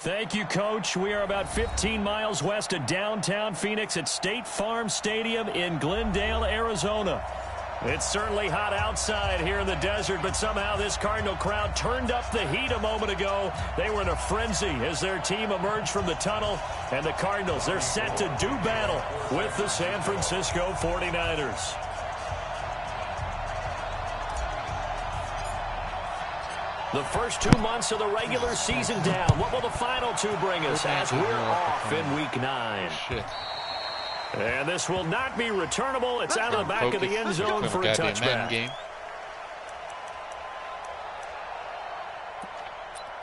Thank you, Coach. We are about 15 miles west of downtown Phoenix at State Farm Stadium in Glendale, Arizona. It's certainly hot outside here in the desert, but somehow this Cardinal crowd turned up the heat a moment ago. They were in a frenzy as their team emerged from the tunnel, and the Cardinals, they're set to do battle with the San Francisco 49ers. The first 2 months of the regular season down. What will the final two bring us as we're off in Week 9? Shit. And this will not be returnable. It's out of the back of the end zone for a touchback.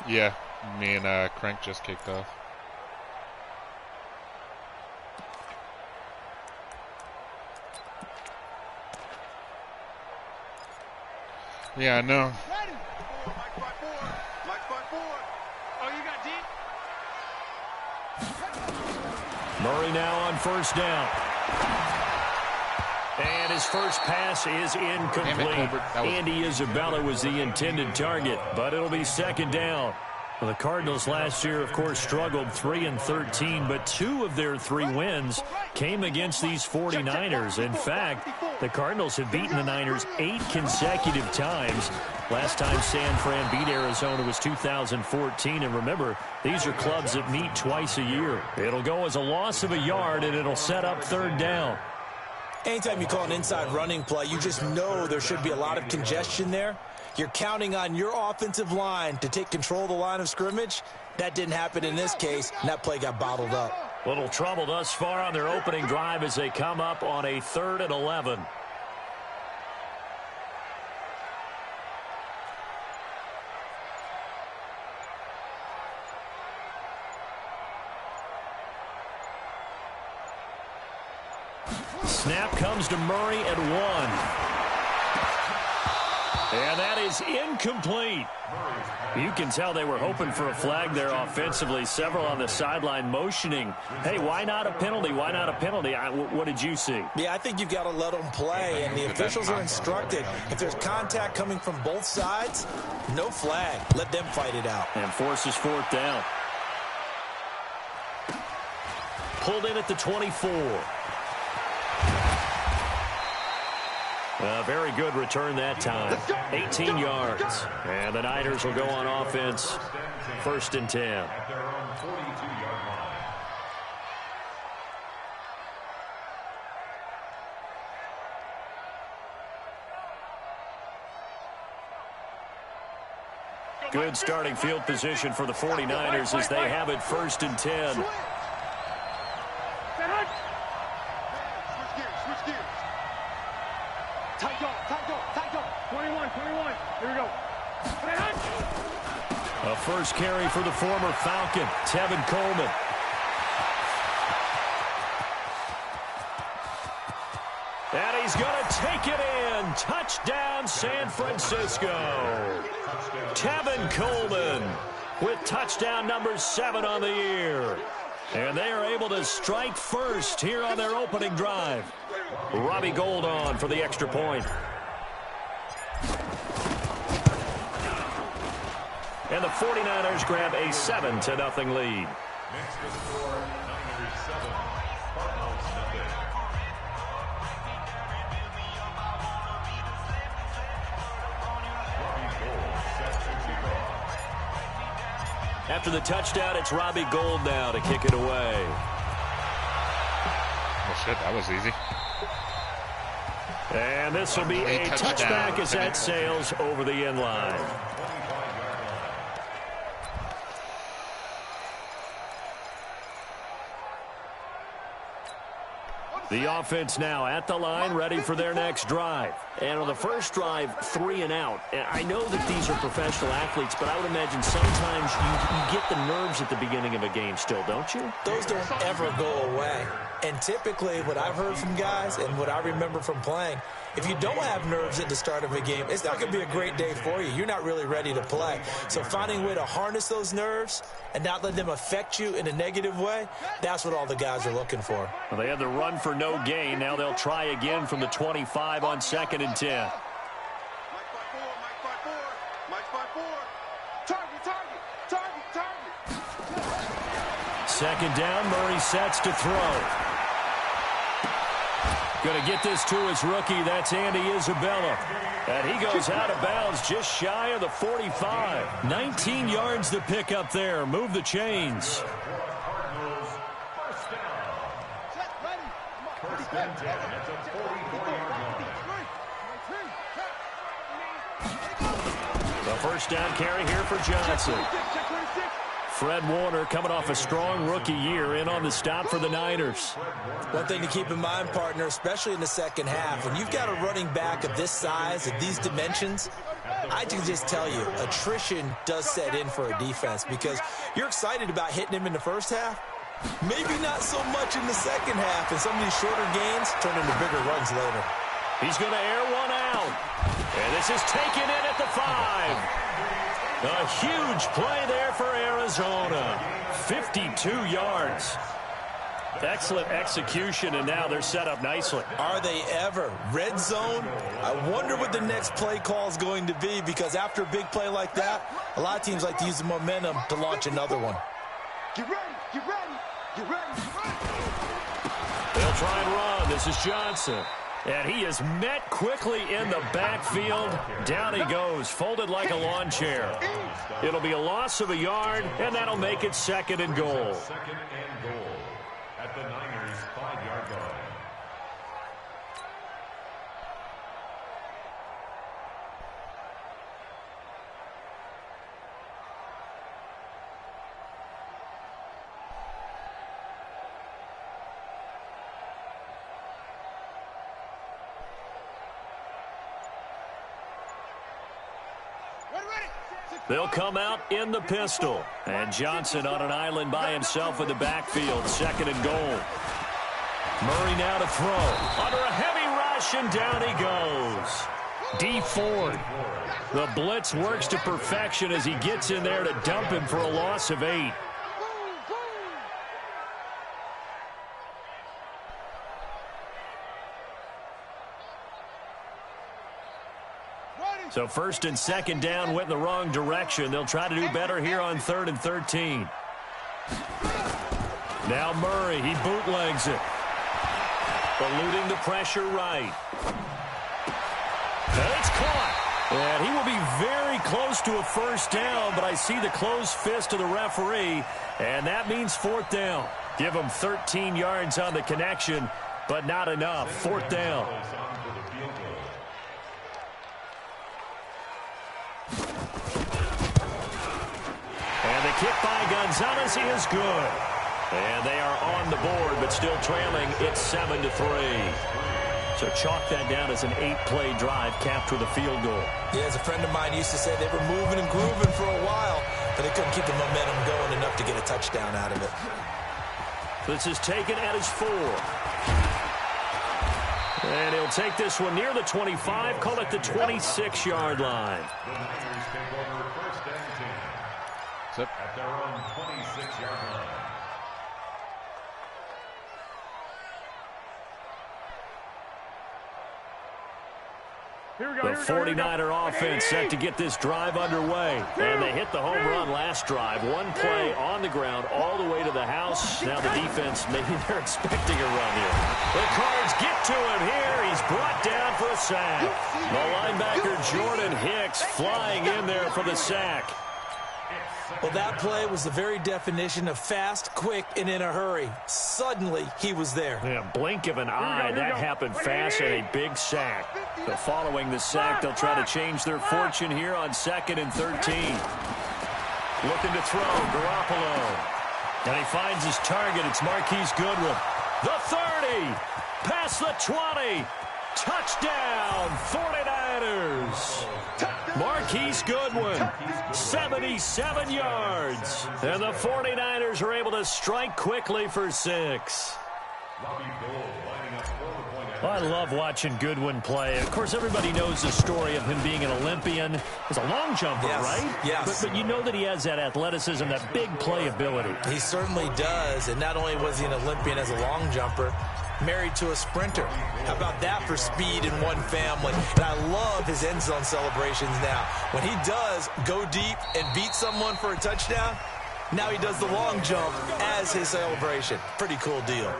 Yeah, me and Crank just kicked off. Yeah, I know. Murray now on first down. And his first pass is incomplete. Andy Isabella was the intended target, but it'll be second down. Well, the Cardinals last year, of course, struggled 3-13, but 2 of their 3 wins came against these 49ers. In fact, the Cardinals have beaten the Niners 8 consecutive times. Last time San Fran beat Arizona was 2014, and remember, these are clubs that meet twice a year. It'll go as a loss of a yard, and it'll set up third down. Anytime you call an inside running play, you just know there should be a lot of congestion there. You're counting on your offensive line to take control of the line of scrimmage. That didn't happen in this case, and that play got bottled up. Little trouble thus far on their opening drive as they come up on a 3rd and 11. Snap comes to Murray at 1. And that is incomplete. You can tell they were hoping for a flag there offensively. Several on the sideline motioning. Hey, why not a penalty? Why not a penalty? What did you see? Yeah, I think you've got to let them play, and the officials are instructed. If there's contact coming from both sides, no flag. Let them fight it out. And forces 4th down. Pulled in at the 24. A very good return that time. 18 yards. And the Niners will go on offense. 1st and 10. Good starting field position for the 49ers as they have it 1st and 10. A first carry for the former Falcon, Tevin Coleman. And he's going to take it in. Touchdown, San Francisco. Tevin Coleman with touchdown number 7 on the year. And they are able to strike first here on their opening drive. Robbie Gould on for the extra point. And the 49ers grab a 7-0 lead. After the touchdown, it's Robbie Gould now to kick it away. Oh, shit, that was easy. And this will be a touchback as that sails over the end line. The offense now at the line, ready for their next drive. And on the first drive, 3 and out. And I know that these are professional athletes, but I would imagine sometimes you get the nerves at the beginning of a game still, don't you? Those don't ever go away. And typically, what I've heard from guys and what I remember from playing, if you don't have nerves at the start of a game, it's not going to be a great day for you. You're not really ready to play. So finding a way to harness those nerves and not let them affect you in a negative way, that's what all the guys are looking for. Well, they had the run for no gain. Now they'll try again from the 25 on 2nd and 10. second down. Murray sets to throw. Going to get this to his rookie. That's Andy Isabella. And he goes out of bounds just shy of the 45. 19 yards to pick up there. Move the chains. The first down carry here for Johnson. Fred Warner coming off a strong rookie year in on the stop for the Niners. One thing to keep in mind, partner, especially in the second half, when you've got a running back of this size, of these dimensions, I can just tell you, attrition does set in for a defense because you're excited about hitting him in the first half. Maybe not so much in the second half, and some of these shorter gains turn into bigger runs later. He's going to air one out. And this is taken in at the 5. A huge play there for Arizona. 52 yards. Excellent execution, and now they're set up nicely. Are they ever? Red zone? I wonder what the next play call is going to be, because after a big play like that, a lot of teams like to use the momentum to launch another one. Get ready, get ready, get ready, get ready. They'll try and run. This is Johnson. And he is met quickly in the backfield. Down he goes, folded like a lawn chair. It'll be a loss of a yard, and that'll make it 2nd and goal. Second and goal at the Niners' 5-yard line. They'll come out in the pistol. And Johnson on an island by himself in the backfield. 2nd and goal. Murray now to throw. Under a heavy rush, and down he goes. D Ford. The blitz works to perfection as he gets in there to dump him for a loss of 8. So 1st and 2nd down went in the wrong direction. They'll try to do better here on 3rd and 13. Now Murray, he bootlegs it. Eluding the pressure right. And it's caught. And he will be very close to a first down, but I see the closed fist of the referee, and that means 4th down. Give him 13 yards on the connection, but not enough. 4th down. And the kick by Gonzalez is good. And they are on the board, but still trailing. It's 7-3. So chalk that down as an 8-play drive capped with a field goal. Yeah, as a friend of mine used to say, they were moving and grooving for a while, but they couldn't keep the momentum going enough to get a touchdown out of it. This is taken at his 4. And he'll take this one near the 25, call it the 26-yard line. The Niners take over 1st and 10 at their own 26-yard line. The 49er offense set to get this drive underway. And they hit the home run last drive. One play on the ground all the way to the house. Now the defense, maybe they're expecting a run here. The Cards get to him here. He's brought down for a sack. The linebacker Jordan Hicks flying in there for the sack. Well, that play was the very definition of fast, quick, and in a hurry. Suddenly, he was there. Yeah, blink of an eye. That happened fast and a big sack. So following the sack, they'll try to change their fortune here on 2nd and 13. Looking to throw, Garoppolo. And he finds his target. It's Marquise Goodwin. The 30, past the 20. Touchdown, 49ers. Marquise Goodwin, 77 yards. And the 49ers are able to strike quickly for 6. I love watching Goodwin play. Of course, everybody knows the story of him being an Olympian. He's a long jumper, right? Yes. But you know that he has that athleticism, that big playability. He certainly does. And not only was he an Olympian as a long jumper, married to a sprinter. How about that for speed in one family? And I love his end zone celebrations now. When he does go deep and beat someone for a touchdown, Now he does the long jump as his celebration. Pretty cool deal.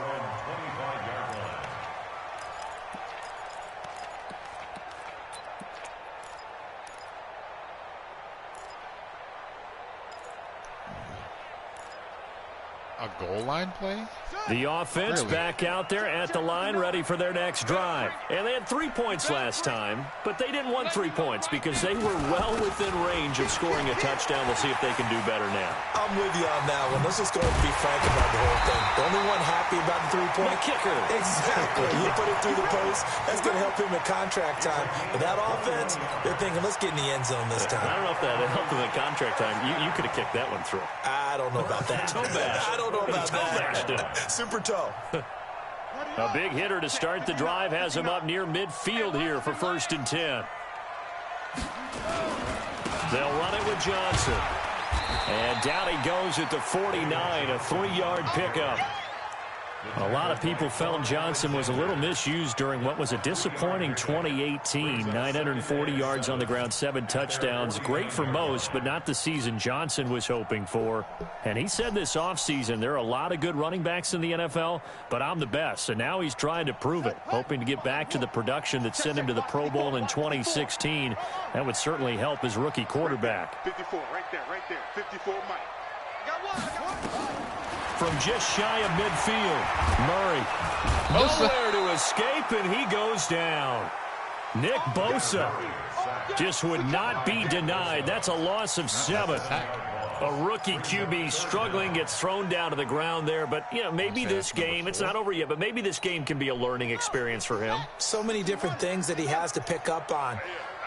A goal line play? The offense back out there at the line, ready for their next drive. And they had 3 points last time, but they didn't want 3 points because they were well within range of scoring a touchdown. We'll see if they can do better now. I'm with you on that one. Let's just go ahead and be frank about the whole thing. The only one happy about the 3-point kicker. Exactly. You put it through the post. That's going to help him at contract time. But that offense, they're thinking, let's get in the end zone this time. I don't know if that helped him at contract time. You could have kicked that one through. I don't know about that. Toe bash. I don't know about Toe bashed him. that. Super toe. A big hitter to start the drive has him up near midfield here for 1st and 10. They'll run it with Johnson. And down he goes at the 49, a 3-yard pickup. A lot of people felt Johnson was a little misused during what was a disappointing 2018. 940 yards on the ground, 7 touchdowns. Great for most, but not the season Johnson was hoping for. And he said this offseason, there are a lot of good running backs in the NFL, but I'm the best. And now he's trying to prove it, hoping to get back to the production that sent him to the Pro Bowl in 2016. That would certainly help his rookie quarterback. 54, right there, 54, Mike. Got one. From just shy of midfield, Murray. Nowhere to escape, and he goes down. Nick Bosa just would not be denied. That's a loss of 7. A rookie QB struggling, gets thrown down to the ground there. But, you know, maybe this game, it's not over yet, but maybe this game can be a learning experience for him. So many different things that he has to pick up on.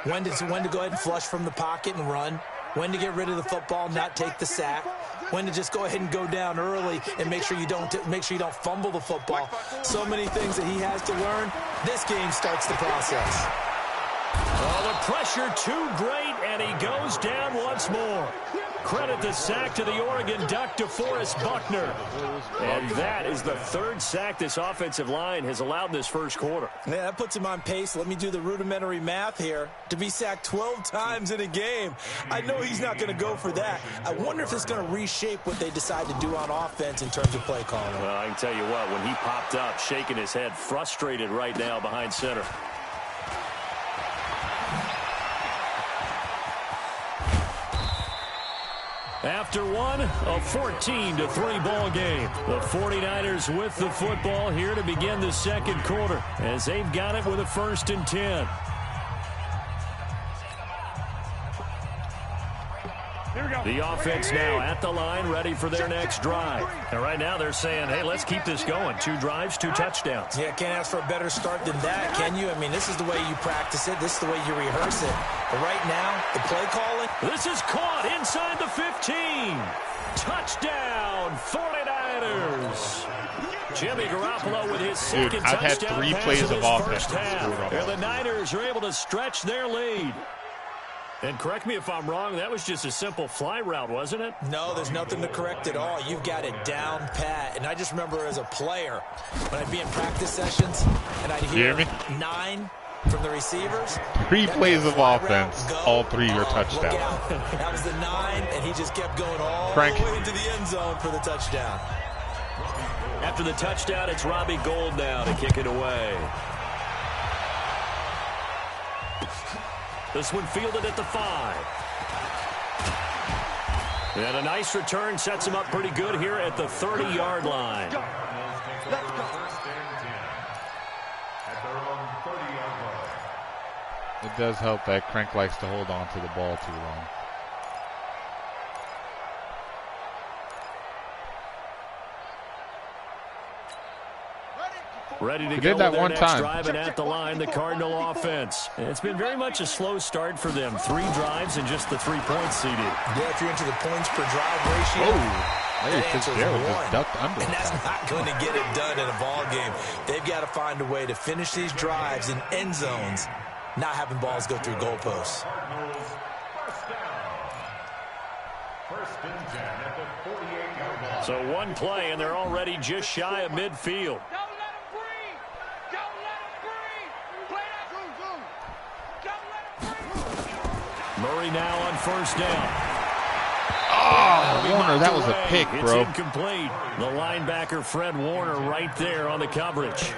When to go ahead and flush from the pocket and run. When to get rid of the football, not take the sack. When to just go ahead and go down early and make sure you don't fumble the football. So many things that he has to learn. This game starts the process. Oh, the pressure too great, and he goes down once more. Credit the sack to the Oregon Duck, DeForest Buckner. And that is the 3rd sack this offensive line has allowed this first quarter. Yeah, that puts him on pace. Let me do the rudimentary math here. To be sacked 12 times in a game. I know he's not going to go for that. I wonder if it's going to reshape what they decide to do on offense in terms of play calling. Well, I can tell you what, when he popped up, shaking his head, frustrated right now behind center. After one, a 14-3 ball game. The 49ers with the football here to begin the second quarter as they've got it with a 1st and 10. The offense now at the line, ready for their next drive. And right now they're saying, hey, let's keep this going. 2 drives, 2 touchdowns. Yeah, can't ask for a better start than that, can you? I mean, this is the way you practice it. This is the way you rehearse it. But right now, the play calling. This is caught inside the 15. Touchdown, 49ers. Jimmy Garoppolo with his second touchdown. I've had 3 plays of offense. And the Niners are able to stretch their lead. And correct me if I'm wrong, that was just a simple fly route, wasn't it? No, there's nothing to correct at all. You've got it down pat. And I just remember as a player, when I'd be in practice sessions, and I'd hear 9 from the receivers. 3 plays of offense, all 3 are touchdowns. That was the 9, and he just kept going all the way into the end zone for the touchdown. After the touchdown, it's Robbie Gould now to kick it away. This one fielded at the 5. And a nice return sets him up pretty good here at the 30-yard line. Let's go. It does help that Crank likes to hold on to the ball too long. Ready to He go did that with their one next time. drive, and at the line, the Cardinal offense. It's been very much a slow start for them. 3 drives and just the 3 points, CD. Yeah, if you're into the points per drive ratio, Hey, Fitzgerald just ducked under. and that's not going to get it done in a ball game. They've got to find a way to finish these drives in end zones, not having balls go through goalposts. So 1 play, and they're already just shy of midfield. Murray now on 1st down. Oh, Warner, that was a pick, bro. It's incomplete. The linebacker, Fred Warner, right there on the coverage.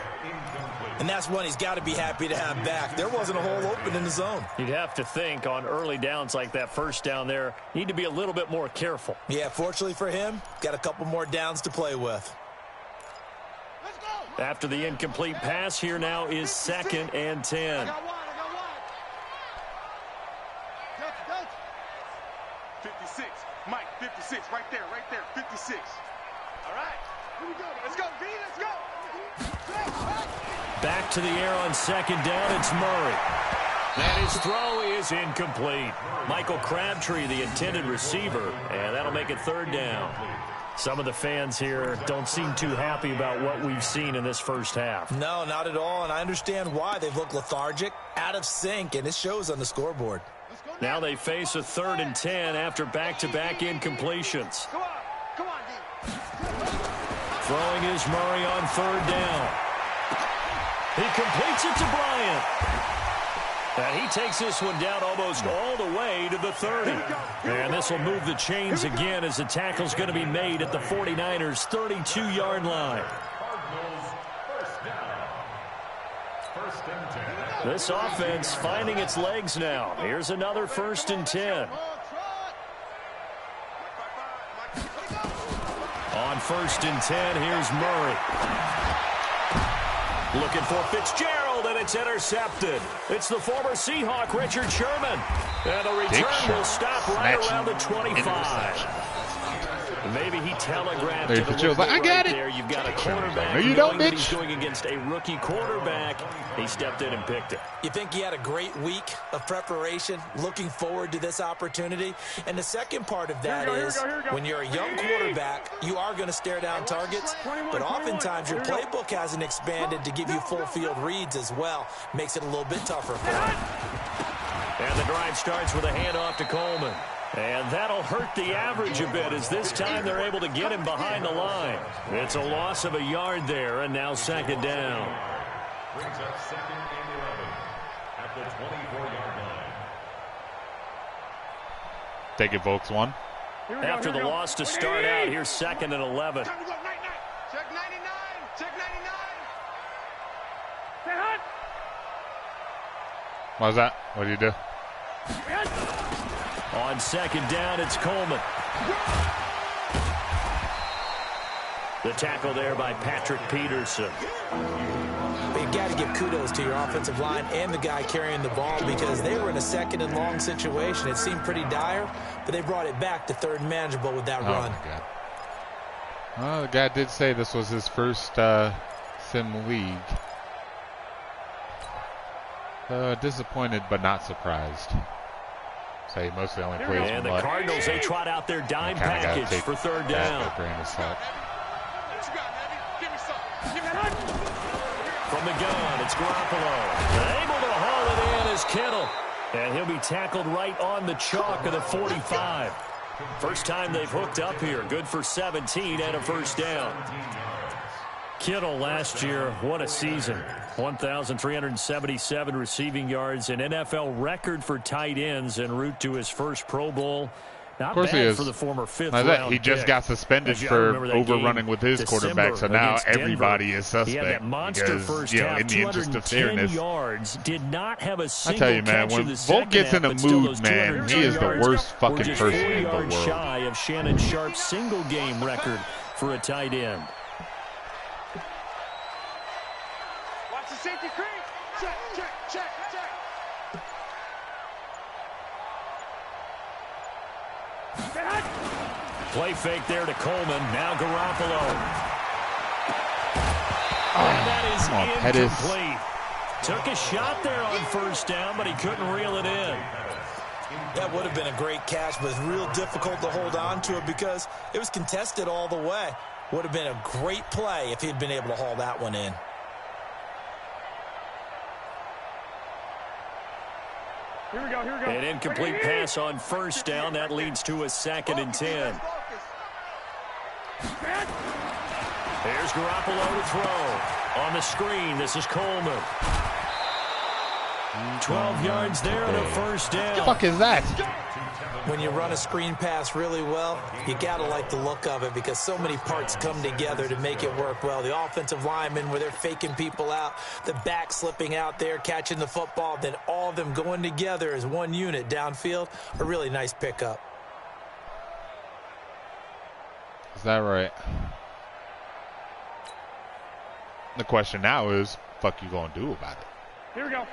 And that's one he's got to be happy to have back. There wasn't a hole open in the zone. You'd have to think on early downs like that first down there, need to be a little bit more careful. Yeah, fortunately for him, got a couple more downs to play with. After the incomplete pass, here now is 2nd and 10. I got one. 56. Mike, 56. Right there. 56. All right. Here we go. Let's go, V. Let's go. Back to the air on 2nd down. It's Murray. And his throw is incomplete. Michael Crabtree, the intended receiver, and that'll make it 3rd down. Some of the fans here don't seem too happy about what we've seen in this first half. No, not at all, and I understand why. They've looked lethargic, out of sync, and it shows on the scoreboard. Now they face a 3rd and 10 after back-to-back incompletions. Come on, D. Throwing is Murray on 3rd down. He completes it to Bryant. And he takes this one down almost all the way to the 30. And this will move the chains again as the tackle's going to be made at the 49ers' 32-yard line. This offense finding its legs now. Here's another 1st and 10. On 1st and 10, here's Murray. Looking for Fitzgerald, and it's intercepted. It's the former Seahawk, Richard Sherman. And the return will stop right around the 25. Maybe he telegraphed it a little bit I got right it. there. You've got a quarterback No, you don't, knowing that bitch. he's going against a rookie quarterback. He stepped in and picked it. You think he had a great week of preparation, looking forward to this opportunity? And the second part of that is when you're a young quarterback, you are going to stare down targets, but oftentimes your playbook hasn't expanded to give you full field reads as well. Makes it a little bit tougher for him. And the drive starts with a handoff to Coleman. And that'll hurt the average a bit as this time they're able to get him behind the line. It's a loss of a yard there, and now 2nd down. Brings up 2nd and 11 at the 24-yard line. Take it, folks. 1. After the loss to start out, here's 2nd and 11. Time to go. Night. Check 99. Check 99. What was that? What did you do? On 2nd down, it's Coleman. The tackle there by Patrick Peterson. But you got to give kudos to your offensive line and the guy carrying the ball because they were in a 2nd and long situation. It seemed pretty dire, but they brought it back to 3rd and manageable with that run. My God. Well, the guy did say this was his first sim league. Disappointed but not surprised. So he mostly only plays And the Cardinals, they trot out their dime package for 3rd down. From the gun, it's Garoppolo. Able to haul it in is Kittle. And he'll be tackled right on the chalk of the 45. First time they've hooked up here. Good for 17 and a 1st down. Kittle last year, what a season. 1,377 receiving yards, an NFL record for tight ends en route to his first Pro Bowl. Not of course bad he is. for the former 5th-round He just got suspended for overrunning with his quarterback, so now everybody is suspect. He had that monster first half, in the interest of 210 fairness. yards, did not have a single I tell you, man, catch in when the Volk gets in a second half, but still mood, those man, 210 he is the yards worst were fucking just person 4 in the yards world. shy of Shannon Sharp's single-game record for a tight end. Watch the safety creep. Check. Play fake there to Coleman. Now Garoppolo. And that is incomplete. Took a shot there on 1st down, but he couldn't reel it in. That would have been a great catch, but it's real difficult to hold on to it because it was contested all the way. Would have been a great play if he'd been able to haul that one in. Here we go. An incomplete pass on 1st down. That leads to a 2nd and 10. Here's Garoppolo to throw. On the screen, this is Coleman. 12 yards there and a 1st down. What the fuck is that? When you run a screen pass really well, you got to like the look of it because so many parts come together to make it work well. The offensive linemen, where they're faking people out, the back slipping out there, catching the football, then all of them going together as one unit downfield, a really nice pickup. Is that right? The question now is, fuck you gonna do about it? Here we go.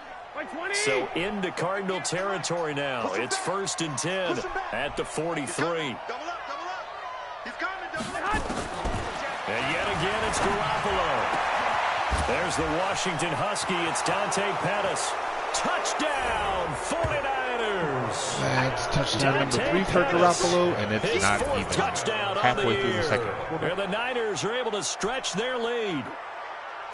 So into Cardinal territory now. It's 1st and 10 at the 43. Double up, double up. He's coming, double up. And yet again, it's Garoppolo. There's the Washington Husky. It's Dante Pettis. Touchdown, 49ers. That's touchdown number 3 for Garoppolo, and it's His not fourth even touchdown halfway through the second quarter. And the Niners are able to stretch their lead.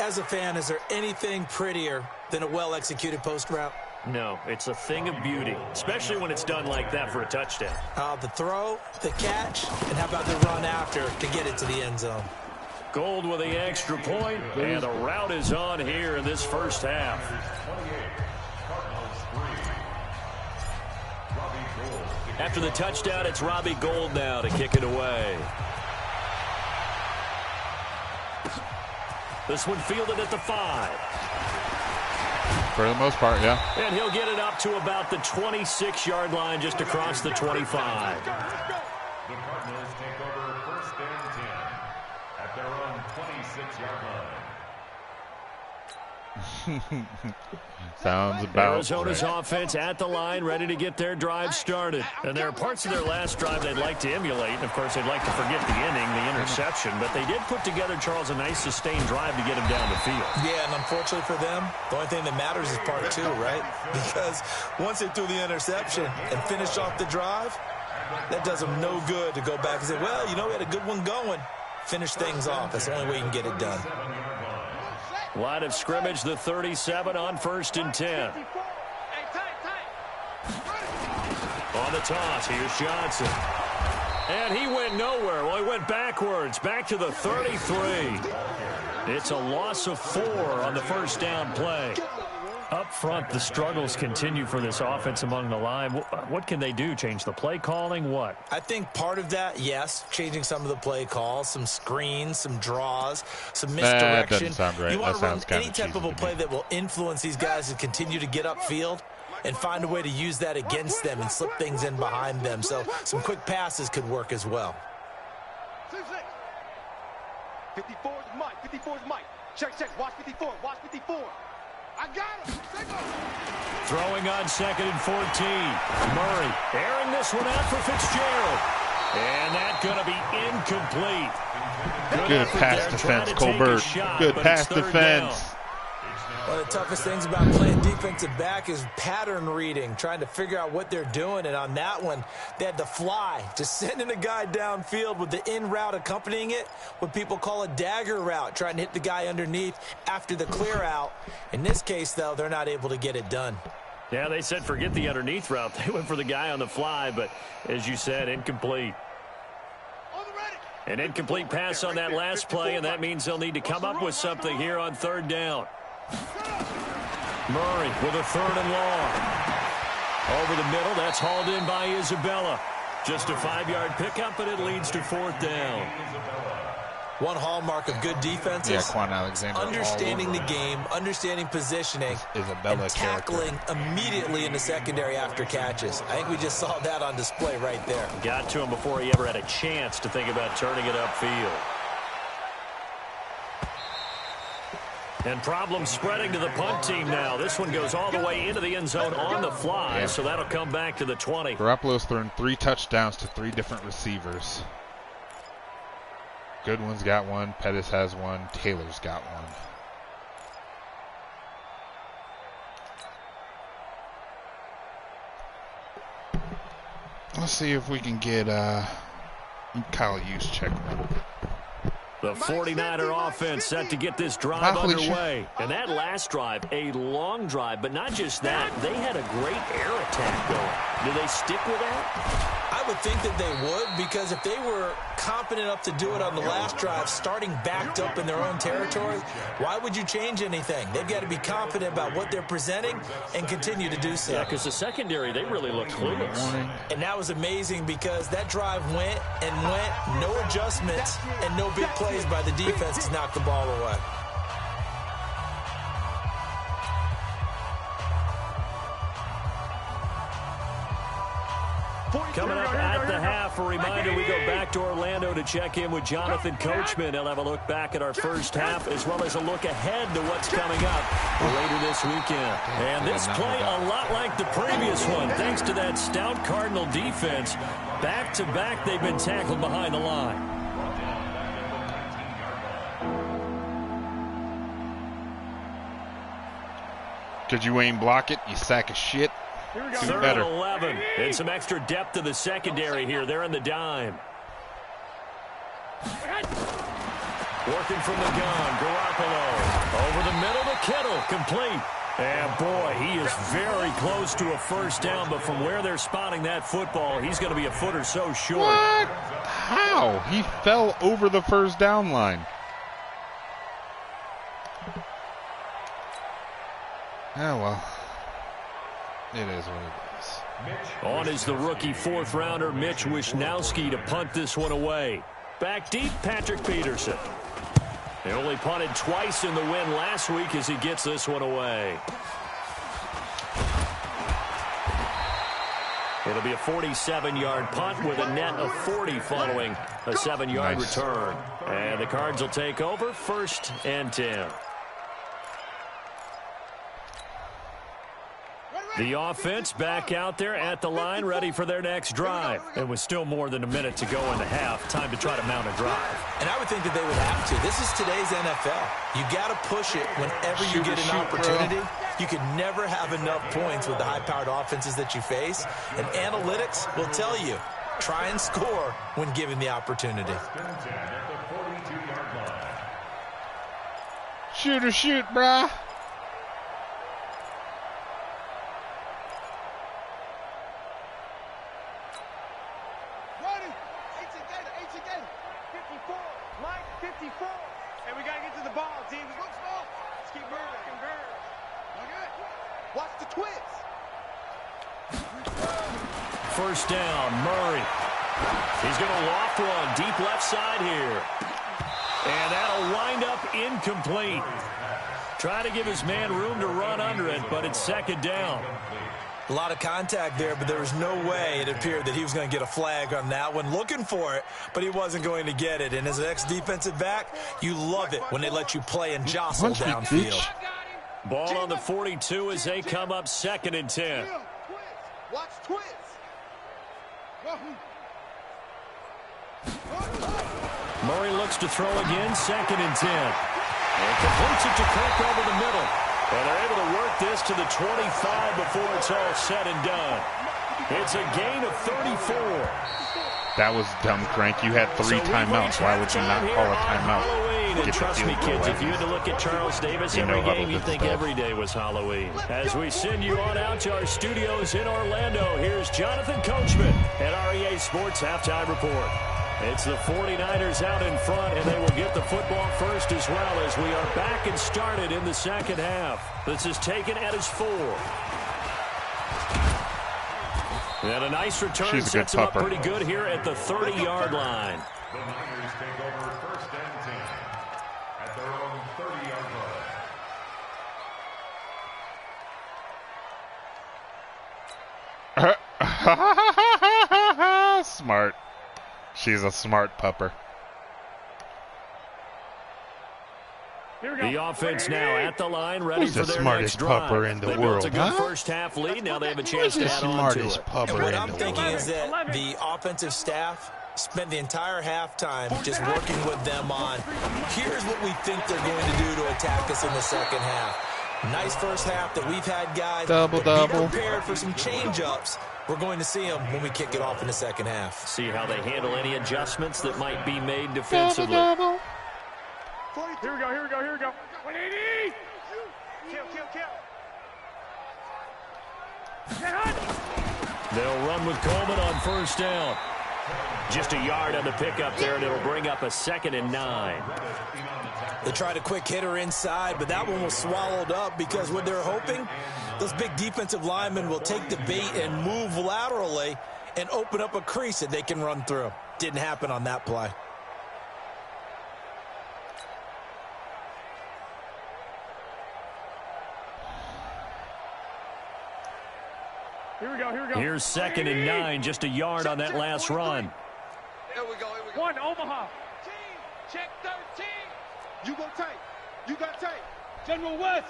As a fan, is there anything prettier than a well-executed post route? No, it's a thing of beauty, especially when it's done like that for a touchdown. The throw, the catch, and how about the run after to get it to the end zone? Gold with the extra point, and the route is on here in this first half. After the touchdown, it's Robbie Gould now to kick it away. This one fielded at the 5. For the most part, yeah. And he'll get it up to about the 26-yard line, just across the 25. The Cardinals take over 1st and 10 at their own 26-yard line. Sounds about Arizona's right. offense at the line, ready to get their drive started. And there are parts of their last drive they'd like to emulate. And, of course, they'd like to forget the inning, the interception. But they did put together, Charles, a nice sustained drive to get him down the field. Yeah, and unfortunately for them, the only thing that matters is part 2, right? Because once they threw the interception and finished off the drive, that does them no good to go back and say, well, you know, we had a good one going. Finish things off. That's the only way you can get it done. Line of scrimmage, the 37 on 1st and 10. On the toss, here's Johnson. And he went nowhere. Well, he went backwards, back to the 33. It's a loss of 4 on the first down play. Up front, the struggles continue for this offense among the line. What can they do? Change the play calling? What? I think part of that, yes, changing some of the play calls, some screens, some draws, some misdirection. That doesn't sound right. You want to run any type of a play that will influence these guys to continue to get upfield and find a way to use that against them and slip things in behind them. So some quick passes could work as well. 54 is Mike. 54 is Mike. Check. Watch 54. Watch 54. I got him. Throwing on 2nd and 14. Murray airing this one out for Fitzgerald. And that's going to be incomplete. Good pass defense, Colbert. Good pass defense. One of the toughest things about playing defensive back is pattern reading, trying to figure out what they're doing. And on that one, they had to fly, just sending a guy downfield with the in route accompanying it, what people call a dagger route, trying to hit the guy underneath after the clear out. In this case, though, they're not able to get it done. Yeah, they said forget the underneath route. They went for the guy on the fly, but as you said, incomplete. An incomplete pass on that last play, and that means they'll need to come up with something here on 3rd down. Murray with a 3rd and long. Over the middle, that's hauled in by Isabella. Just a 5-yard pickup, and it leads to 4th down. One hallmark of good defenses, Yeah, Quan Alexander. understanding the game, understanding positioning, Isabella and tackling immediately in the secondary after catches. I think we just saw that on display right there. Got to him before he ever had a chance to think about turning it upfield. And problems spreading to the punt team now. This one goes all the way into the end zone on the fly, so that'll come back to the 20. Garoppolo's thrown 3 touchdowns to 3 different receivers. Goodwin's got one, Pettis has one, Taylor's got one. Let's see if we can get Kyle Juszczyk. The 49er offense set to get this drive underway. And that last drive, a long drive, but not just that. They had a great air attack going. Do they stick with that? I would think that they would, because if they were confident enough to do it on the last drive, starting backed up in their own territory, why would you change anything? They've got to be confident about what they're presenting and continue to do so. Yeah, because the secondary, they really looked clueless. And that was amazing because that drive went and went, no adjustments and no big plays by the defense to knock the ball away. Coming up at the half, a reminder, we go back to Orlando to check in with Jonathan Coachman. He'll have a look back at our first half as well as a look ahead to what's coming up later this weekend. And this play a lot like the previous one, thanks to that stout Cardinal defense. Back-to-back, they've been tackled behind the line. Could you aim block it, you sack of shit? Third and 11. And some extra depth to the secondary here. They're in the dime. Working from the gun. Garoppolo. Over the middle to Kittle. Complete. And, boy, he is very close to a first down. But from where they're spotting that football, he's going to be a foot or so short. What? How? He fell over the first down line. Oh, well. It is what it is. On is the rookie fourth-rounder Mitch Wishnowsky to punt this one away. Back deep, Patrick Peterson. They only punted twice in the win last week as he gets this one away. It'll be a 47-yard punt with a net of 40 following a 7-yard return. And the Cards will take over, 1st and 10. The offense back out there at the line, ready for their next drive. And with still more than a minute to go in the half, time to try to mount a drive. And I would think that they would have to. This is today's NFL. You got to push it whenever you get an opportunity. Bro. You can never have enough points with the high-powered offenses that you face. And analytics will tell you, try and score when given the opportunity. Shoot or shoot, brah. First down, Murray. He's going to loft one deep left side here. And that'll wind up incomplete. Try to give his man room to run under it, but it's second down. A lot of contact there, but there was no way it appeared that he was going to get a flag on that one. Looking for it, but he wasn't going to get it. And as an ex-defensive back, you love it when they let you play and jostle downfield. Ball on the 42 as they come up 2nd and 10. Watch twist. Murray looks to throw again, 2nd and 10. And completes it to Kirk over the middle. And they're able to work this to the 25 before it's all said and done. It's a gain of 34. That was dumb, Frank. You had 3 timeouts. Why would you not call a timeout? And trust me, kids, if you had to look at Charles Davis every game, you'd think every day was Halloween. As we send you on out to our studios in Orlando, here's Jonathan Coachman at REA Sports Halftime Report. It's the 49ers out in front, and they will get the football first as well as we are back and started in the second half. This is taken at his 4. And a nice return sets him up pretty good here at the 30-yard line. The Niners take over 1st and 10 at their own 30-yard line. Smart. She's a smart pupper. The offense now at the line, ready for their next drive. Who's the smartest pupper in the world? They built a good first half lead. Now they have a chance to add on to it. And what I'm thinking is that the offensive staff spent the entire halftime just working with them on, here's what we think they're going to do to attack us in the second half. Nice first half that we've had, guys. Double. Be prepared for some change-ups. We're going to see them when we kick it off in the second half. See how they handle any adjustments that might be made defensively. Here we go, here we go, here we go. 180! Kill. They'll run with Coleman on first down. Just a yard on the pickup there, and it'll bring up a 2nd and 9. They tried a quick hitter inside, but that one was swallowed up because what they're hoping, those big defensive linemen will take the bait and move laterally and open up a crease that they can run through. Didn't happen on that play. Here we go, here we go. Here's 2nd and 9, just a yard on that last run. Here we go. 1, Omaha. Check 13. You go tight. You got tight. General West.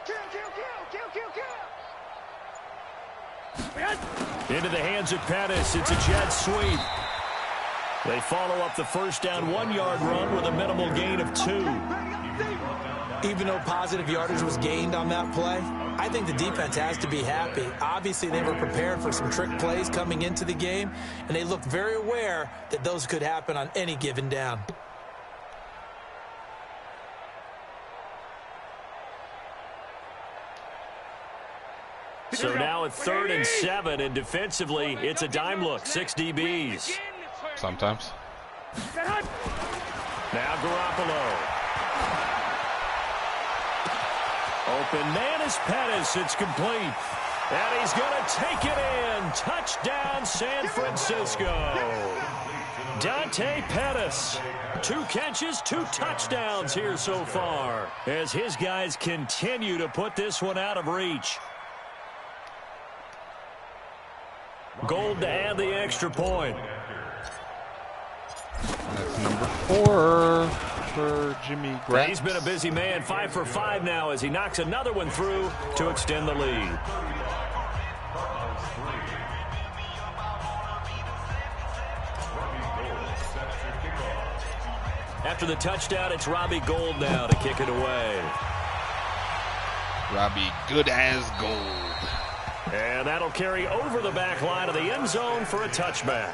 Kill. Into the hands of Pettis. It's a jet sweep. They follow up the first down 1-yard run with a minimal gain of 2. Even though positive yardage was gained on that play, I think the defense has to be happy. Obviously, they were prepared for some trick plays coming into the game, and they looked very aware that those could happen on any given down. So now at 3rd and 7, and defensively, it's a dime look. 6 DBs. Sometimes. Now Garoppolo. Open man is Pettis. It's complete. And he's going to take it in. Touchdown, San Francisco. Dante Pettis. 2 catches, 2 touchdowns here so far, as his guys continue to put this one out of reach. Gold to add the extra point. That's number 4 for Jimmy Graff. He's been a busy man, 5 for 5 now as he knocks another one through to extend the lead. After the touchdown, it's Robbie Gould now to kick it away. Robbie, good as gold. And that'll carry over the back line of the end zone for a touchback.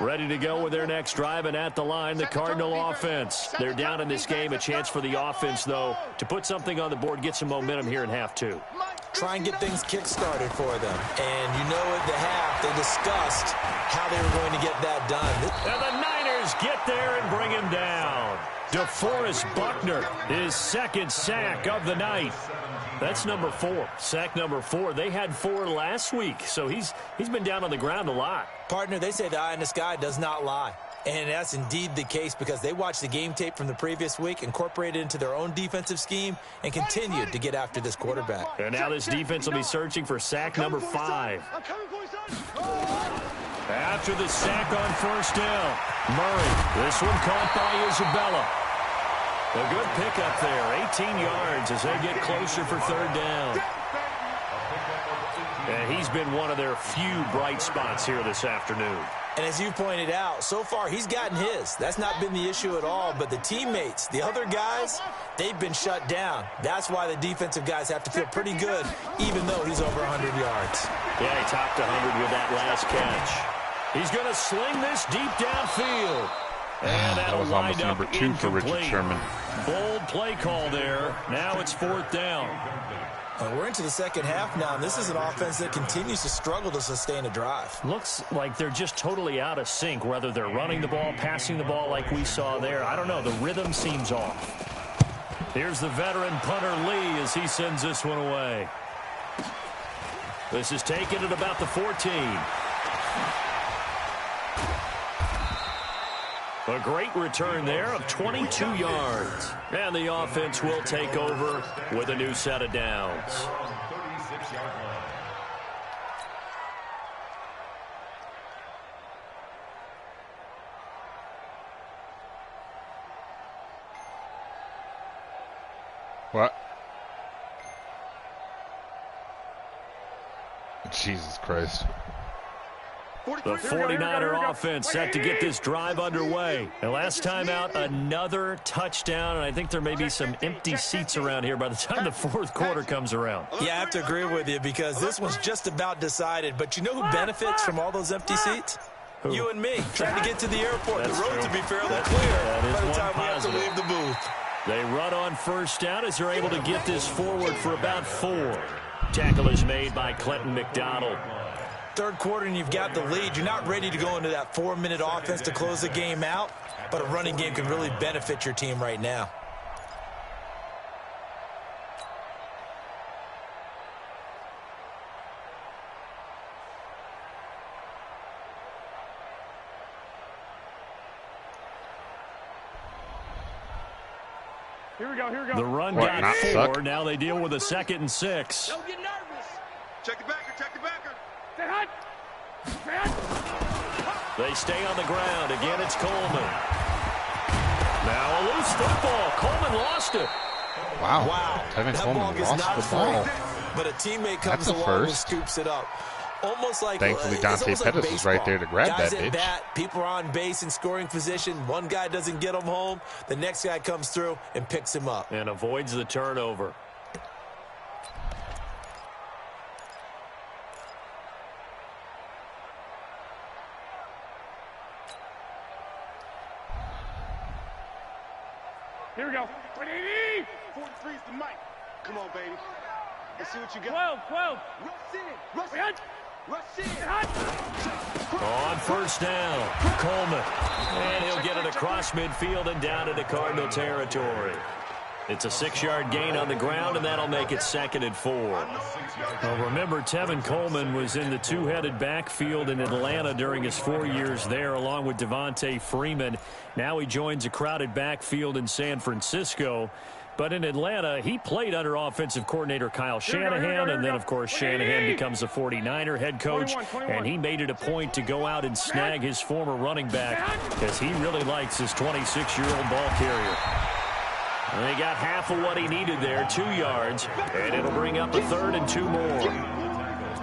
Ready to go with their next drive, and at the line, the Cardinal offense. They're down in this game. A chance for the offense, though, to put something on the board, get some momentum here in half 2. Try and get things kick-started for them. And you know at the half, they discussed how they were going to get that done. And the Niners get there and bring him down. DeForest Buckner, his 2nd sack of the night. That's number 4. Sack number 4. They had 4 last week, so he's been down on the ground a lot. Partner, they say the eye in the sky does not lie. And that's indeed the case because they watched the game tape from the previous week, incorporated it into their own defensive scheme, and continued to get after this quarterback. And now this defense will be searching for sack number 5. After the sack on first down, Murray. This one caught by Isabella. A good pickup there, 18 yards as they get closer for 3rd down. And he's been one of their few bright spots here this afternoon. And as you pointed out, so far he's gotten his. That's not been the issue at all. But the teammates, the other guys, they've been shut down. That's why the defensive guys have to feel pretty good, even though he's over 100 yards. Yeah, he topped 100 with that last catch. He's going to sling this deep downfield. And that was almost number 2 for Richard Sherman. Bold play call there. Now it's 4th down. We're into the second half now, and this is an offense that continues to struggle to sustain a drive. Looks like they're just totally out of sync, whether they're running the ball, passing the ball like we saw there. I don't know. The rhythm seems off. Here's the veteran punter Lee as he sends this one away. This is taken at about the 14. A great return there of 22 yards. And the offense will take over with a new set of downs. What? It's Jesus Christ. The 49er offense set to get this drive underway. And last time out, another touchdown. And I think there may be some empty seats around here by the time the fourth quarter comes around. Yeah, I have to agree with you because this one's just about decided. But you know who benefits from all those empty seats? Who? You and me, trying to get to the airport. That's the road true. to be fairly That clear is by the one time we have to positive. leave the booth. They run on first down as they're able to get this forward for about 4. Tackle is made by Clinton McDonald. Third quarter and you've got the lead. You're not ready to go into that 4-minute offense to close the game out, but a running game can really benefit your team right now. Here we go, here we go. The run What, got not 4. suck? Now they deal with a 2nd and 6. Don't get nervous. Check the backer, check the backer. Stay hot. Stay hot. They stay on the ground. Again, it's Coleman. Now a loose football. Coleman lost it. Wow. Tevin That Coleman ball gets lost knocked the ball. free, but a teammate comes That's a along and first. scoops it up. Almost like Thankfully, it's Dante almost like Pettis was right baseball. there to grab Guys that at bitch. bat, people are on base in scoring position. One guy doesn't get him home. The next guy comes through and picks him up. And avoids the turnover. Here we go. 180. 43 is the mic. Come on, baby. Let's see what you got. 12. Rush in. Rush in. Rush in. On first down, Coleman. And he'll get it across midfield and down into Cardinal territory. It's a 6-yard gain on the ground, and that'll make it 2nd and 4. Well, remember, Tevin Coleman was in the two-headed backfield in Atlanta during his 4 years there, along with Devontae Freeman. Now he joins a crowded backfield in San Francisco. But in Atlanta, he played under offensive coordinator Kyle Shanahan, and then, of course, Shanahan becomes a 49er head coach, and he made it a point to go out and snag his former running back because he really likes his 26-year-old ball carrier. And they got half of what he needed there, 2 yards, and it'll bring up a 3rd and 2 more.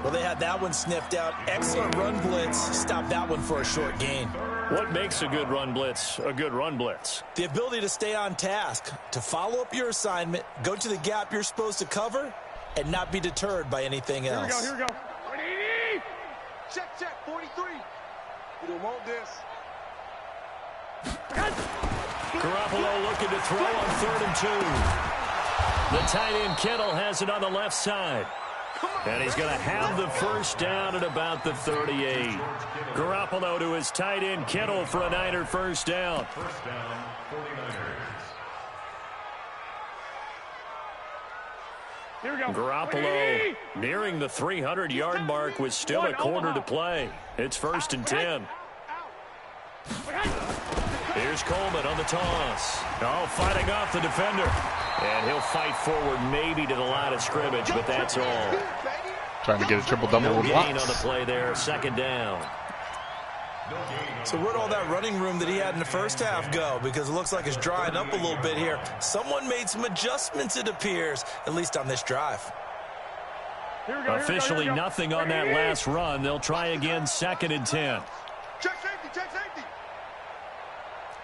Well, they had that one sniffed out. Excellent run blitz. Stopped that one for a short gain. What makes a good run blitz a good run blitz? The ability to stay on task, to follow up your assignment, go to the gap you're supposed to cover, and not be deterred by anything else. Here we go. 180. Check. 43. You don't want this. Garoppolo looking to throw on 3rd and 2. The tight end Kittle has it on the left side. And he's going to have the first down at about the 38. Garoppolo to his tight end Kittle for a Niner first down. First down, 49ers. Here we go. Garoppolo nearing the 300-yard mark with still a quarter to play. It's 1st and 10. Here's Coleman on the toss. Oh, fighting off the defender. And he'll fight forward maybe to the line of scrimmage, but that's all. Trying to get a triple-double No with gain on blocks. the play there, 2nd down. So where'd all that running room that he had in the first half go? Because it looks like it's drying up a little bit here. Someone made some adjustments, it appears, at least on this drive. Officially nothing on that last run. They'll try again, 2nd and 10. Check safety.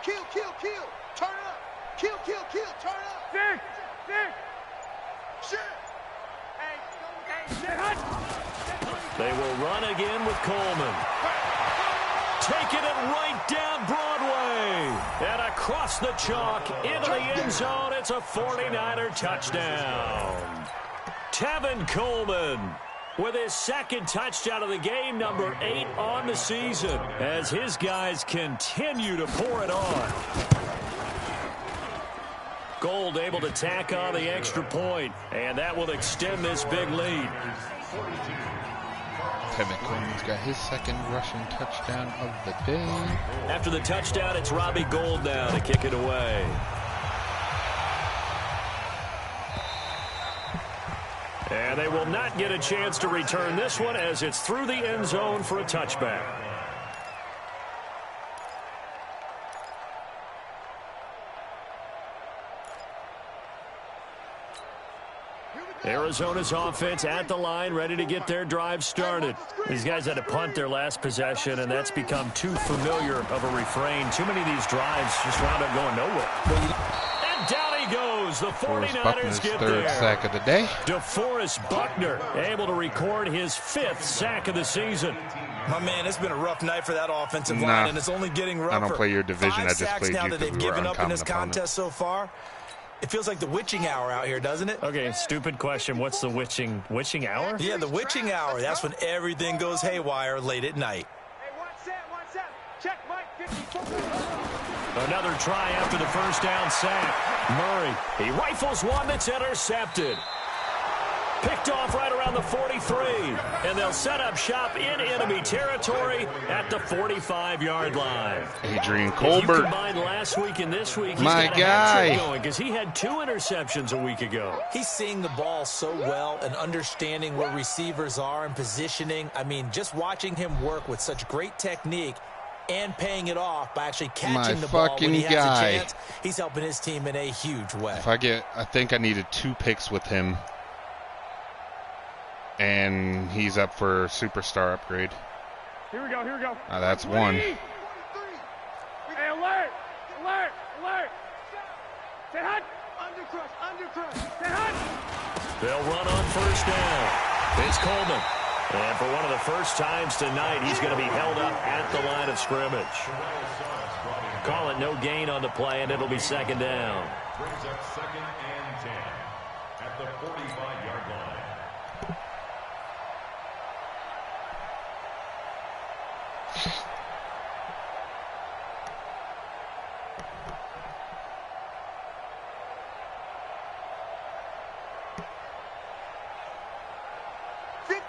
Kill. Turn it up. Kill. Turn it up. Shit. They will run again with Coleman. Taking it right down Broadway. And across the chalk into the end zone. It's a 49er touchdown. Tevin Coleman with his 2nd touchdown of the game, number 8 on the season, as his guys continue to pour it on. Gold able to tack on the extra point, and that will extend this big lead. Tevin Coleman's got his 2nd rushing touchdown of the day. After the touchdown, it's Robbie Gould now to kick it away. And they will not get a chance to return this one as it's through the end zone for a touchback. Here we Arizona's offense at the line, ready to get their drive started. These guys had to punt their last possession, and that's become too familiar of a refrain. Too many of these drives just wound up going nowhere. And down he goes. The 49ers get there. Third sack of the day. DeForest Buckner able to record his 5th sack of the season. My man, it's been a rough night for that offensive line, and it's only getting rougher. I don't play your division. 5 I just sacks played now you that they've because we were given up in this uncommon contest so far. It feels like the witching hour out here, doesn't it? Okay, stupid question. What's the witching hour? Yeah, the witching hour. That's when everything goes haywire late at night. Hey, one set. Check, Mike. 50. Another try after the first down sack. Murray, he rifles one that's intercepted. Picked off right around the 43. And they'll set up shop in enemy territory at the 45-yard line. Adrian Colbert. If you combine last week and this week, he's my got a guy hat trick going because he had 2 interceptions a week ago. He's seeing the ball so well and understanding where receivers are and positioning. I mean, just watching him work with such great technique and paying it off by actually catching the ball when he has a chance, he's helping his team in a huge way. I think I needed 2 picks with him. And he's up for superstar upgrade. Here we go. That's 1. Hey, alert. Stay hot. Undercrush. Stay hot. They'll run on first down. It's Coleman. And for one of the first times tonight, he's going to be held up at the line of scrimmage. Call it no gain on the play, and it'll be second down. Brings up 2nd and 10 at the 45-yard line.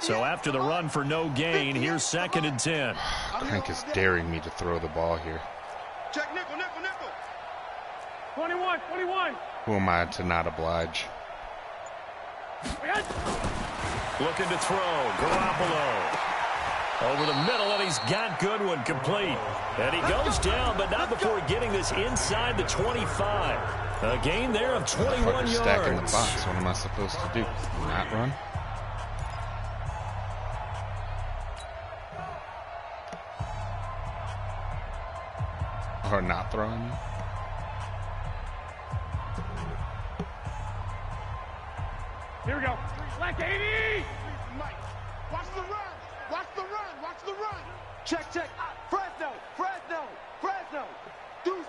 So after the run for no gain, here's 2nd and 10. Crank is daring me to throw the ball here. Check nickel. 21. Who am I to not oblige? Looking to throw. Garoppolo. Over the middle, and he's got Goodwin complete. And he goes down, but not before getting this inside the 25. A gain there of 21 yards. Stack in the box. What am I supposed to do? Not run? Or not throw him? Here we go. Black 80. Mike, watch the run. Check. Fresno. Deuce.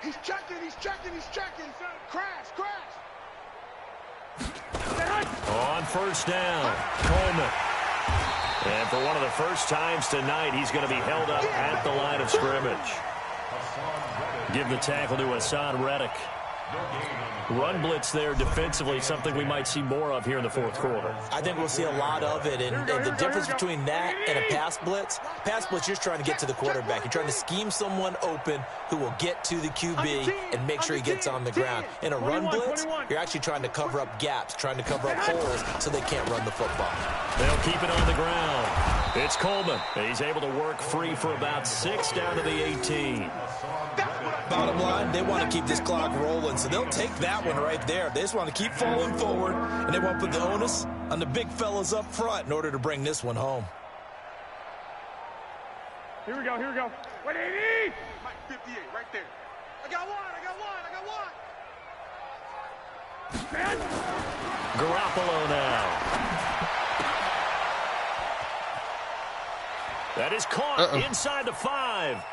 He's checking. Crash. On first down, Coleman. And for one of the first times tonight, he's going to be held up at the line of scrimmage. Give the tackle to Hassan Reddick. Run blitz there defensively, something we might see more of here in the 4th quarter. I think we'll see a lot of it, and the difference between that and a pass blitz, you're just trying to get to the quarterback. You're trying to scheme someone open who will get to the QB and make sure he gets on the ground. In a run blitz, you're actually trying to cover up gaps, trying to cover up holes so they can't run the football. They'll keep it on the ground. It's Coleman. He's able to work free for about 6 down to the 18. Bottom line, they want to keep this clock rolling, so they'll take that one right there. They just want to keep falling forward, and they want to put the onus on the big fellas up front in order to bring this one home. Here we go. 180. Mike, 58, right there. I got one. Garoppolo now. That is caught inside the 5.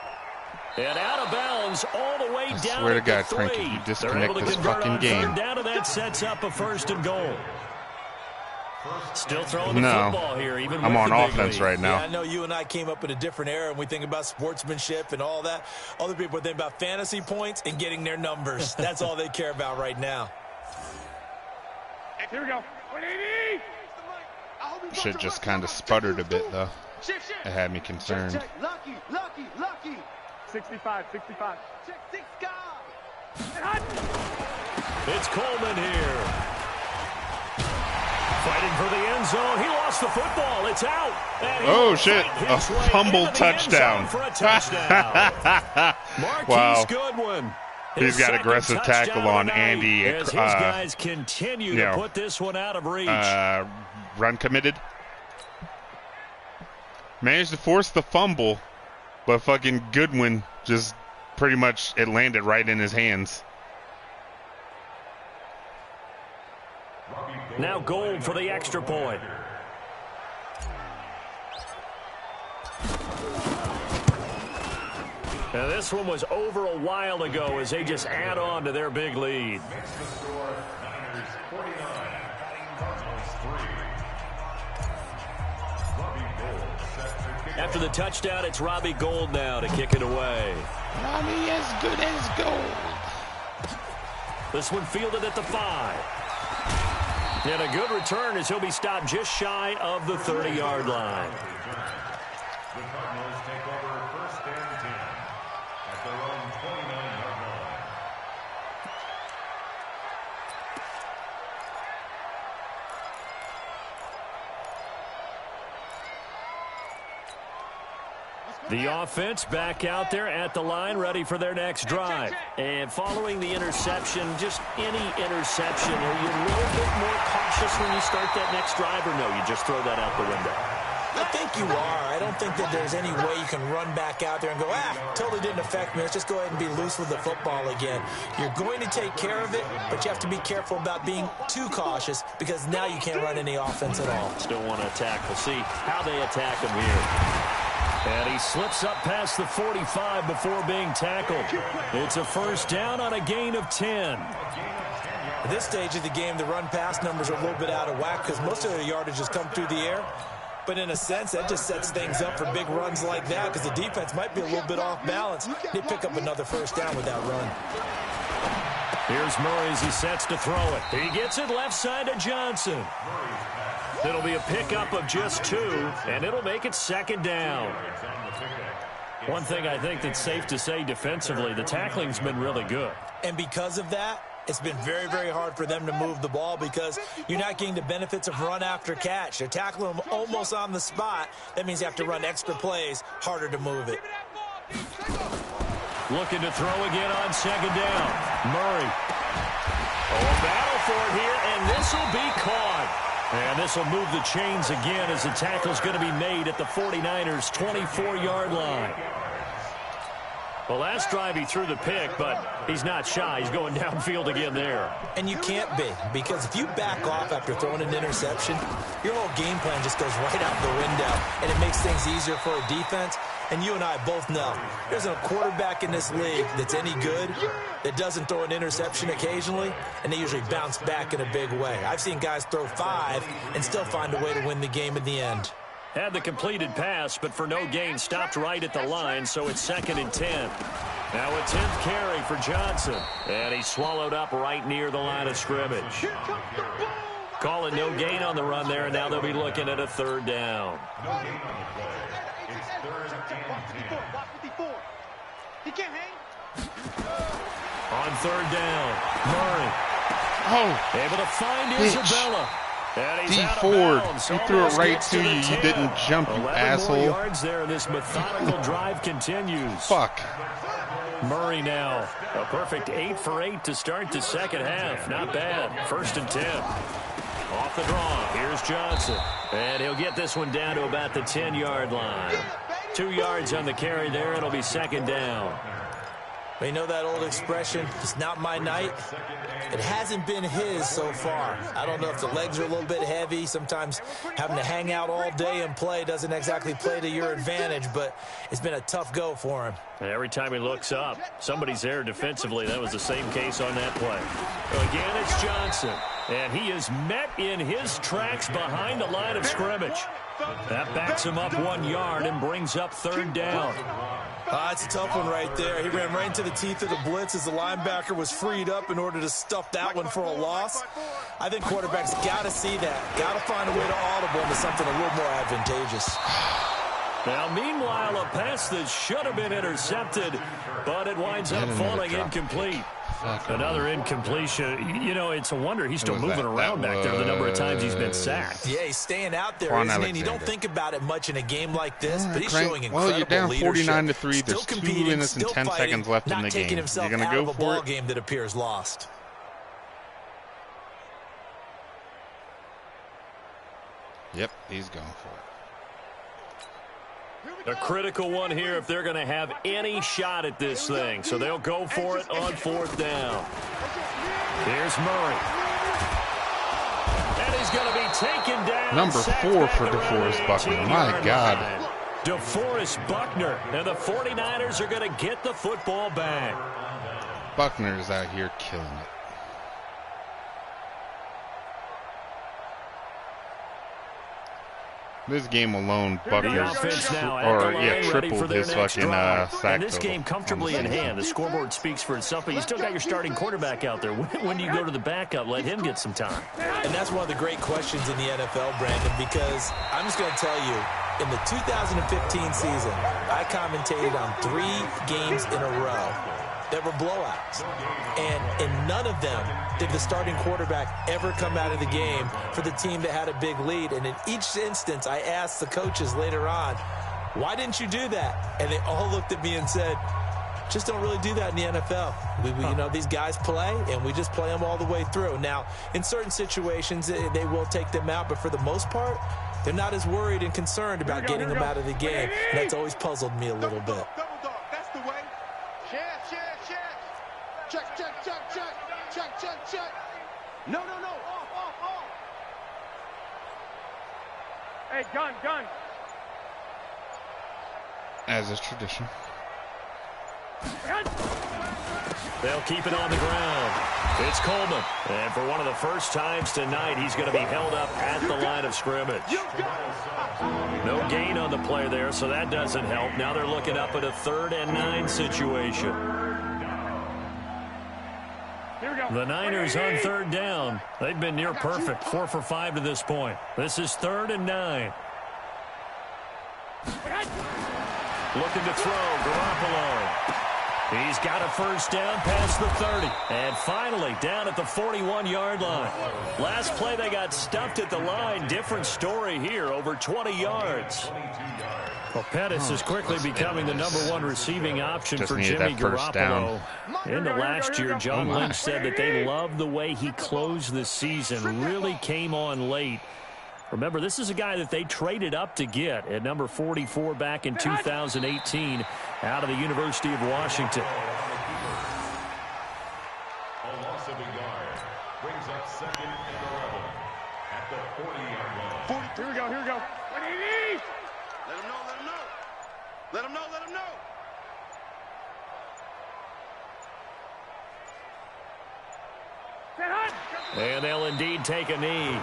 And out of bounds all the way down. Swear to God, 3. Frankie, you disconnect this fucking game. Down to that sets up a 1st and goal. Still throwing the football here, even I'm with on the big offense lead. right now. Yeah, I know you and I came up in a different era, and we think about sportsmanship and all that. Other people think about fantasy points and getting their numbers. That's all they care about right now. Here we go. 180. Shit just kind of sputtered a bit, though. It had me concerned. Check. Lucky. 65. Check 6 guys. It's Coleman here. Fighting for the end zone. He lost the football. It's out. Oh, shit. A fumble touchdown. For a touchdown. Wow. Goodwin. He's got aggressive tackle on Andy. As his guys continue to put this one out of reach. Run committed. Managed to force the fumble, but fucking Goodwin just pretty much, it landed right in his hands. Now Gold for the extra point. Now this one was over a while ago as they just add on to their big lead. After the touchdown, it's Robbie Gould now to kick it away. Robbie as good as gold. This one fielded at the 5. And a good return as he'll be stopped just shy of the 30-yard line. The Cardinals take over 1st and 10 at their own 29-yard line. The offense back out there at the line, ready for their next drive. And following the interception, just any interception, are you a little bit more cautious when you start that next drive, or no, you just throw that out the window? I think you are. I don't think that there's any way you can run back out there and go, totally didn't affect me. Let's just go ahead and be loose with the football again. You're going to take care of it, but you have to be careful about being too cautious because now you can't run any offense at all. Still want to attack. We'll see how they attack him here. And he slips up past the 45 before being tackled. It's a 1st down on a gain of 10. At this stage of the game, the run-pass numbers are a little bit out of whack because most of their yardage has come through the air. But in a sense, that just sets things up for big runs like that because the defense might be a little bit off balance. They pick up another 1st down with that run. Here's Murray as he sets to throw it. He gets it left side to Johnson. It'll be a pickup of just 2, and it'll make it 2nd down. One thing I think that's safe to say defensively, the tackling's been really good. And because of that, it's been very, very hard for them to move the ball because you're not getting the benefits of run after catch. They're tackling them almost on the spot. That means you have to run extra plays, harder to move it. Looking to throw again on 2nd down. Murray. Battle for it here, and this will be caught. And this will move the chains again as the tackle's going to be made at the 49ers' 24-yard line. Well, last drive he threw the pick, but he's not shy. He's going downfield again there. And you can't be, because if you back off after throwing an interception, your whole game plan just goes right out the window, and it makes things easier for a defense. And you and I both know there's a quarterback in this league that's any good that doesn't throw an interception occasionally, and they usually bounce back in a big way. I've seen guys throw 5 and still find a way to win the game in the end. Had the completed pass, but for no gain, stopped right at the line, so it's 2nd and 10. Now a 10th carry for Johnson, and he's swallowed up right near the line of scrimmage. Call it no gain on the run there, and now they'll be looking at a 3rd down. No gain on the play. It's 3rd and 10. He can't hang. On 3rd down, Murray. Able to find Isabella. And he's out of Ford, bounds. he threw it right to you. You didn't jump, you 11 asshole. more yards there, and this methodical drive continues. Fuck. Murray now, a perfect 8 for 8 to start the 2nd half. Not bad. 1st and 10. Off the draw, here's Johnson. And he'll get this one down to about the 10-yard line. 2 yards on the carry there. It'll be 2nd down. You know that old expression, it's not my night? It hasn't been his so far. I don't know if the legs are a little bit heavy. Sometimes having to hang out all day and play doesn't exactly play to your advantage, but it's been a tough go for him. Every time he looks up, somebody's there defensively. That was the same case on that play. Again, it's Johnson, and he is met in his tracks behind the line of scrimmage. That backs him up 1 yard and brings up 3rd down. It's a tough one right there. He ran right into the teeth of the blitz as the linebacker was freed up in order to stuff that one for a loss. I think quarterbacks got to see that. Got to find a way to audible into something a little more advantageous. Now, meanwhile, a pass that should have been intercepted, but it winds up falling incomplete. Another incompletion. You know, it's a wonder he's still moving around back there the number of times he's been sacked. Yeah, he's staying out there, isn't he? And you don't think about it much in a game like this, but he's showing incredible leadership. Well, you're down 49-3. There's 2 minutes and 10 seconds left in the game. You're going to go for it? Game that appears lost. Yep, he's going for it. A critical one here if they're going to have any shot at this thing. So they'll go for it on 4th down. Here's Murray. And he's going to be taken down. Number 4 for DeForest Buckner. My God. DeForest Buckner. And the 49ers are going to get the football back. Buckner is out here killing it. This game alone, Buckner's tripled his fucking sack and this game comfortably in hand. The scoreboard speaks for itself, but you still got your starting quarterback out there. When do you go to the backup? Let him get some time. And that's one of the great questions in the NFL, Brandon, because I'm just going to tell you, in the 2015 season, I commentated on 3 games in a row that were blowouts. And in none of them did the starting quarterback ever come out of the game for the team that had a big lead. And in each instance, I asked the coaches later on, why didn't you do that? And they all looked at me and said, just don't really do that in the NFL. You know, these guys play, and we just play them all the way through. Now, in certain situations, they will take them out, but for the most part, they're not as worried and concerned about getting them out of the game. And that's always puzzled me a little bit. Double dog, that's the way. Check. No. Off. Hey, gun. As is tradition. They'll keep it on the ground. It's Coleman. And for one of the first times tonight, he's going to be held up at the line of scrimmage. No gain on the play there, so that doesn't help. Now they're looking up at a 3rd and 9 situation. The Niners on 3rd down. They've been near perfect, 4 for 5 to this point. This is 3rd and 9. Looking to throw, Garoppolo. He's got a first down past the 30. And finally, down at the 41-yard line. Last play, they got stuffed at the line. Different story here, over 20 yards. Well, Pettis is quickly becoming the #1 receiving option for Jimmy Garoppolo. Into last year, John Lynch said that they loved the way he closed the season. Really came on late. Remember, this is a guy that they traded up to get at number 44 back in 2018 out of the University of Washington. A loss of a yard brings up 2nd and 11 at the 40-yard line. Here we go. Let him know. And they'll indeed take a knee.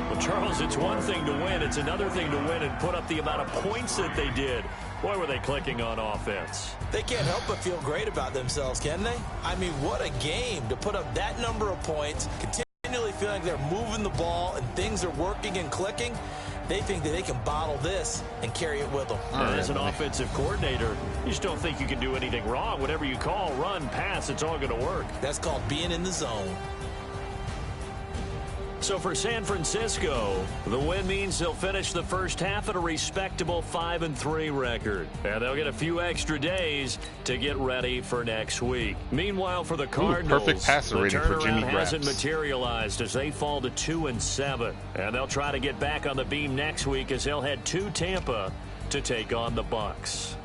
Well, Charles, it's one thing to win. It's another thing to win and put up the amount of points that they did. Boy, were they clicking on offense. They can't help but feel great about themselves, can they? I mean, what a game to put up that number of points, continually feeling like they're moving the ball and things are working and clicking. They think that they can bottle this and carry it with them. As an offensive coordinator, you just don't think you can do anything wrong. Whatever you call, run, pass, it's all going to work. That's called being in the zone. So for San Francisco, the win means they'll finish the first half at a respectable 5-3 record. And they'll get a few extra days to get ready for next week. Meanwhile, for the Cardinals, perfect passer rating for Jimmy turnaround hasn't materialized as they fall to 2-7. And they'll try to get back on the beam next week as they'll head to Tampa to take on the Bucs.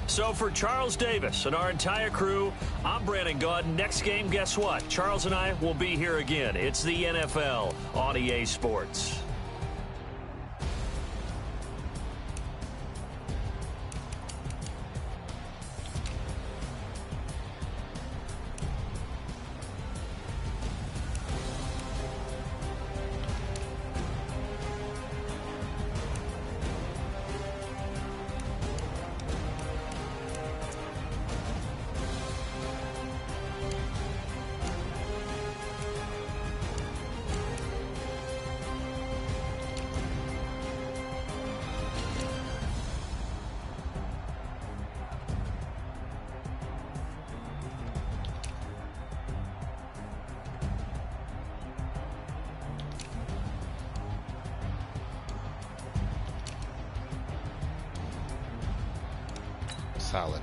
So for Charles Davis and our entire crew, I'm Brandon Gaudin. Next game, guess what? Charles and I will be here again. It's the NFL on EA Sports. Solid.